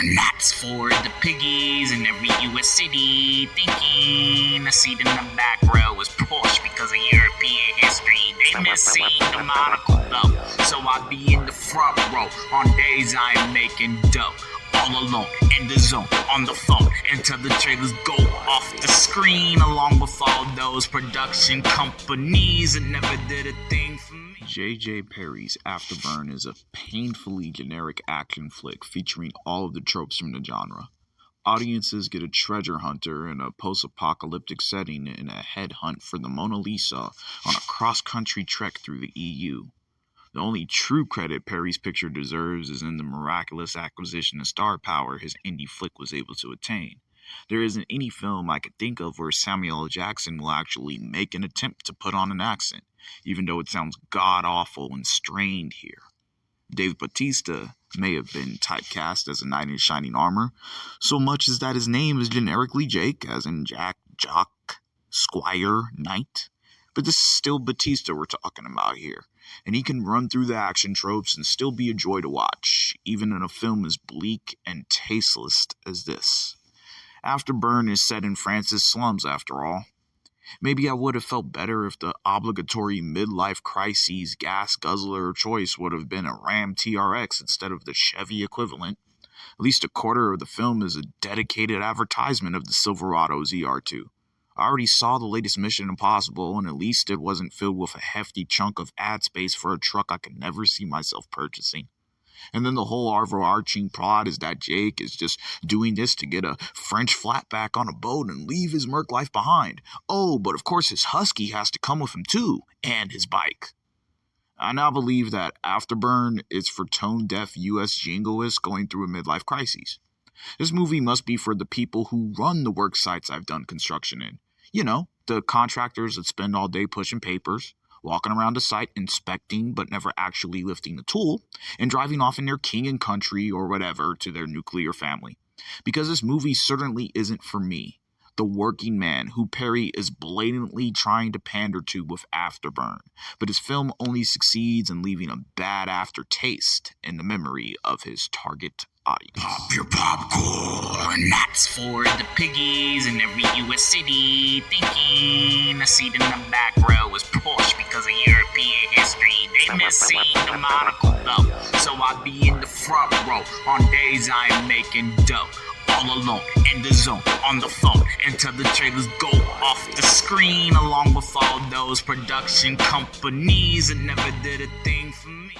And that's for the piggies in every US city thinking a seat in the back row is Porsche because of European history. They miss seeing the monocle though, so I be in the front row on days I am making dough. All alone, in the zone, on the phone, until the trailers go off the screen, along with all those production companies that never did a thing for me. J.J. Perry's Afterburn is a painfully generic action flick featuring all of the tropes from the genre. Audiences get a treasure hunter in a post-apocalyptic setting in a headhunt for the Mona Lisa on a cross-country trek through the EU. The only true credit Perry's picture deserves is in the miraculous acquisition of star power his indie flick was able to attain. There isn't any film I could think of where Samuel L. Jackson will actually make an attempt to put on an accent, even though it sounds god-awful and strained here. Dave Bautista may have been typecast as a knight in shining armor, so much as that his name is generically Jake, as in Jack, Jock, Squire, Knight. But this is still Bautista we're talking about here, and he can run through the action tropes and still be a joy to watch, even in a film as bleak and tasteless as this. Afterburn is set in France's slums, after all. Maybe I would have felt better if the obligatory midlife crises gas guzzler choice would have been a Ram TRX instead of the Chevy equivalent. At least a quarter of the film is a dedicated advertisement of the Silverado ZR2. I already saw the latest Mission Impossible, and at least it wasn't filled with a hefty chunk of ad space for a truck I could never see myself purchasing. And then the whole overarching plot is that Jake is just doing this to get a French flatback on a boat and leave his Merc life behind. Oh, but of course his Husky has to come with him too, and his bike. I now believe that Afterburn is for tone-deaf US jingoists going through a midlife crisis. This movie must be for the people who run the work sites I've done construction in. You know, the contractors that spend all day pushing papers, walking around the site inspecting but never actually lifting the tool, and driving off in their king and country or whatever to their nuclear family. Because this movie certainly isn't for me, the working man who Perry is blatantly trying to pander to with Afterburn, but his film only succeeds in leaving a bad aftertaste in the memory of his target audience. Pop your popcorn. And that's for the piggies in every US city thinking a seat in the back row is Porsche because of European history. They miss seeing the monocle though, so I be in the front row on days I am making dough. All alone, in the zone, on the phone, until the trailers go off the screen, along with all those production companies that never did a thing for me.